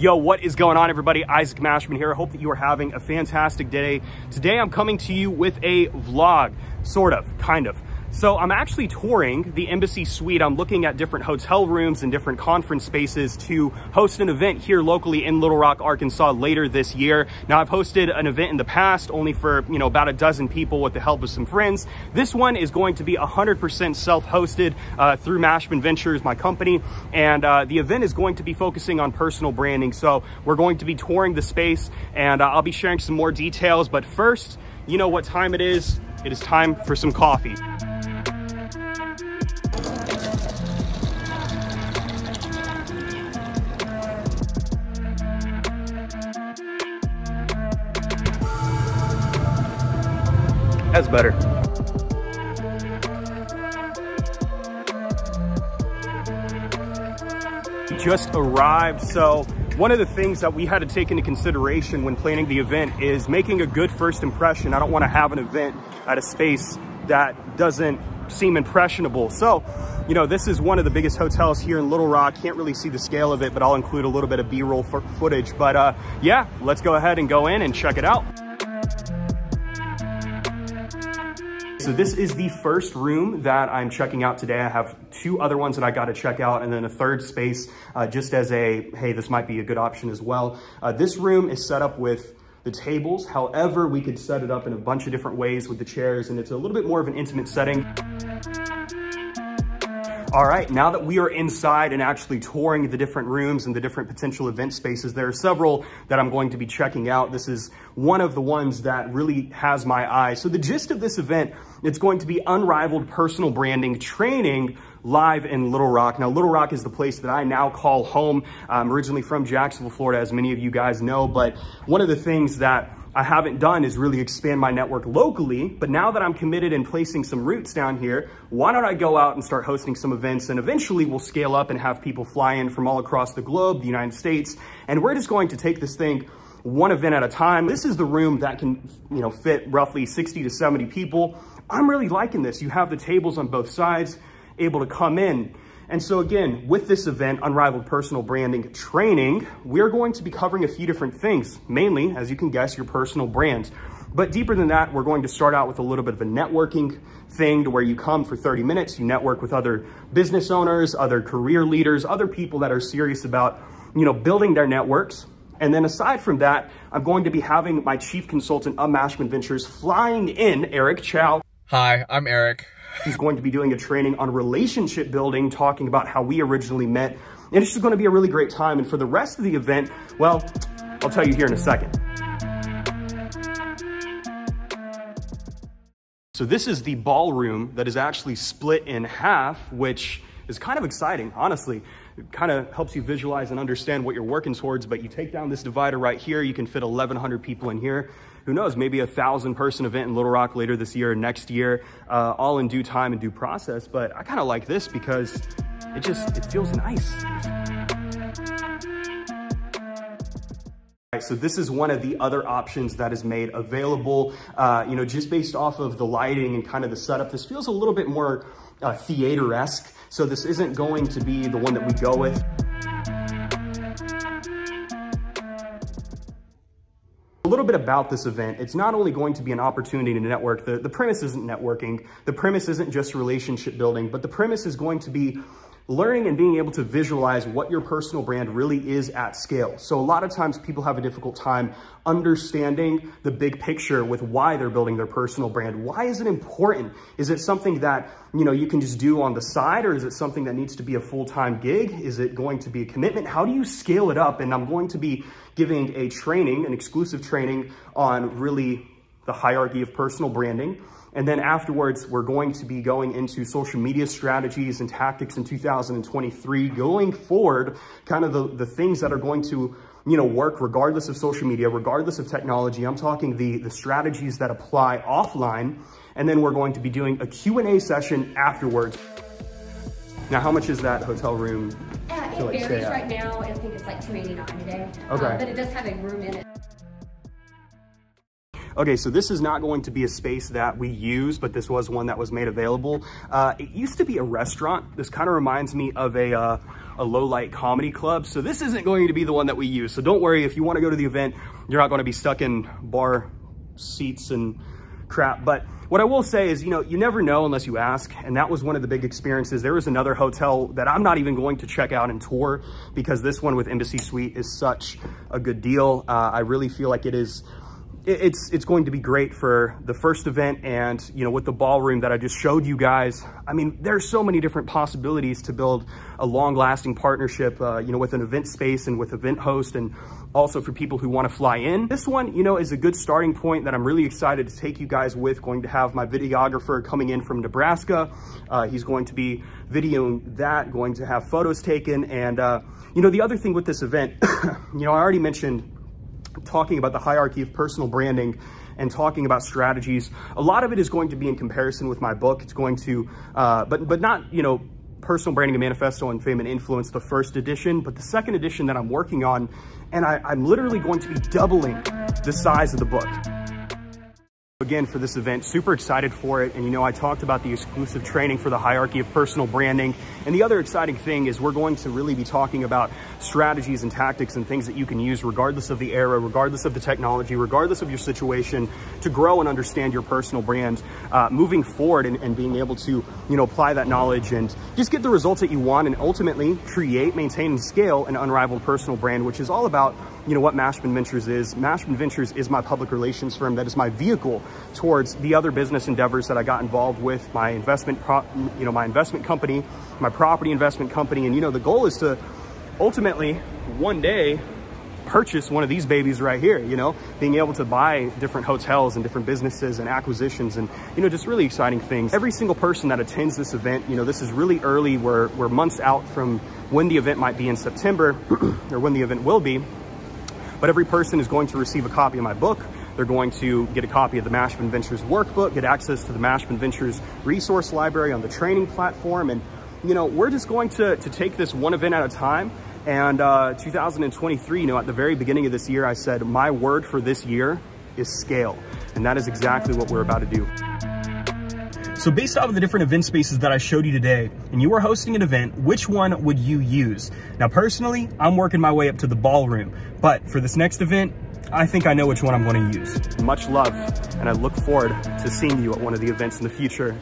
Yo, what is going on, everybody? Isaac Mashman here. I hope that you are having a fantastic day. Today, I'm coming to you with a vlog, sort of, kind of. So I'm actually touring the Embassy Suite. I'm looking at different hotel rooms and different conference spaces to host an event here locally in Little Rock, Arkansas later this year. Now, I've hosted an event in the past only for, about a dozen people with the help of some friends. This one is going to be 100% self-hosted through Mashman Ventures, my company. And the event is going to be focusing on personal branding. So we're going to be touring the space and I'll be sharing some more details. But first, you know what time it is. It is time for some coffee. That's better. Just arrived. So one of the things that we had to take into consideration when planning the event is making a good first impression. I don't want to have an event at a space that doesn't seem impressionable. So, this is one of the biggest hotels here in Little Rock. Can't really see the scale of it, but I'll include a little bit of B-roll footage. But yeah, let's go ahead and go in and check it out. So this is the first room that I'm checking out today. I have two other ones that I got to check out, and then a third space just as a, hey, this might be a good option as well. This room is set up with the tables. However, we could set it up in a bunch of different ways with the chairs, and it's a little bit more of an intimate setting. All right, now that we are inside and actually touring the different rooms and the different potential event spaces, there are several that I'm going to be checking out. This is one of the ones that really has my eye. So the gist of this event, it's going to be unrivaled personal branding training live in Little Rock. Now, Little Rock is the place that I now call home. I'm originally from Jacksonville, Florida, as many of you guys know, but one of the things that I haven't done is really expand my network locally, but now that I'm committed in placing some roots down here, why don't I go out and start hosting some events, and eventually we'll scale up and have people fly in from all across the globe, the United States, and we're just going to take this thing one event at a time. This is the room that can, fit roughly 60 to 70 people. I'm really liking this. You have the tables on both sides, able to come in. And so again, with this event, Unrivaled Personal Branding Training, we're going to be covering a few different things, mainly, as you can guess, your personal brand. But deeper than that, we're going to start out with a little bit of a networking thing to where you come for 30 minutes, you network with other business owners, other career leaders, other people that are serious about, building their networks. And then aside from that, I'm going to be having my chief consultant of Mashman Ventures flying in, Eric Chow. Hi, I'm Eric. He's going to be doing a training on relationship building, talking about how we originally met. And it's just going to be a really great time. And for the rest of the event, well, I'll tell you here in a second. So this is the ballroom that is actually split in half, which is kind of exciting, honestly. It kind of helps you visualize and understand what you're working towards, but you take down this divider right here, you can fit 1,100 people in here. Who knows, maybe a 1,000-person event in Little Rock later this year, next year, all in due time and due process. But I kind of like this because it feels nice. So this is one of the other options that is made available, just based off of the lighting and kind of the setup. This feels a little bit more theater-esque. So this isn't going to be the one that we go with. A little bit about this event. It's not only going to be an opportunity to network. The premise isn't networking. The premise isn't just relationship building, but the premise is going to be learning and being able to visualize what your personal brand really is at scale. So a lot of times people have a difficult time understanding the big picture with why they're building their personal brand. Why is it important? Is it something that, you can just do on the side, or is it something that needs to be a full-time gig? Is it going to be a commitment? How do you scale it up? And I'm going to be giving a training, an exclusive training on really the hierarchy of personal branding. And then afterwards, we're going to be going into social media strategies and tactics in 2023, going forward, kind of the things that are going to, work regardless of social media, regardless of technology. I'm talking the strategies that apply offline. And then we're going to be doing a Q&A session afterwards. Now, how much is that hotel room? It varies right now. I think it's like $289 a day. Okay. But it does have a room in it. Okay, so this is not going to be a space that we use, but this was one that was made available. It used to be a restaurant. This kind of reminds me of a low-light comedy club. So this isn't going to be the one that we use. So don't worry, if you want to go to the event, you're not going to be stuck in bar seats and crap. But what I will say is, you know, you never know unless you ask. And that was one of the big experiences. There was another hotel that I'm not even going to check out and tour because this one with Embassy Suite is such a good deal. I really feel like it's going to be great for the first event. And, you know, with the ballroom that I just showed you guys, I mean, there's so many different possibilities to build a long lasting partnership, you know, with an event space and with event host, and also for people who want to fly in. This one, you know, is a good starting point that I'm really excited to take you guys with. Going to have my videographer coming in from Nebraska. He's going to be videoing that, going to have photos taken. And, you know, the other thing with this event, you know, I already mentioned talking about the hierarchy of personal branding and talking about strategies. A lot of it is going to be in comparison with my book. It's going to, but not, you know, Personal Branding, a Manifesto on Fame and Influence, the first edition, but the second edition that I'm working on. And I'm literally going to be doubling the size of the book. Again, for this event, super excited for it. And you know, I talked about the exclusive training for the hierarchy of personal branding. And the other exciting thing is we're going to really be talking about strategies and tactics and things that you can use regardless of the era, regardless of the technology, regardless of your situation, to grow and understand your personal brand moving forward, and being able to, you know, apply that knowledge and just get the results that you want, and ultimately create, maintain, and scale an unrivaled personal brand, which is all about, you know, what Mashman Ventures is. Mashman Ventures is my public relations firm. That is my vehicle towards the other business endeavors that I got involved with, my investment company, my property investment company. And, you know, the goal is to ultimately one day purchase one of these babies right here, you know, being able to buy different hotels and different businesses and acquisitions, and, you know, just really exciting things. Every single person that attends this event, you know, this is really early. We're months out from when the event might be in September or when the event will be. But every person is going to receive a copy of my book. They're going to get a copy of the Mashman Ventures workbook, get access to the Mashman Ventures resource library on the training platform. And, you know, we're just going to take this one event at a time. And 2023, you know, at the very beginning of this year, I said, my word for this year is scale. And that is exactly what we're about to do. So based off of the different event spaces that I showed you today, and you were hosting an event, which one would you use? Now, personally, I'm working my way up to the ballroom, but for this next event, I think I know which one I'm going to use. Much love, and I look forward to seeing you at one of the events in the future.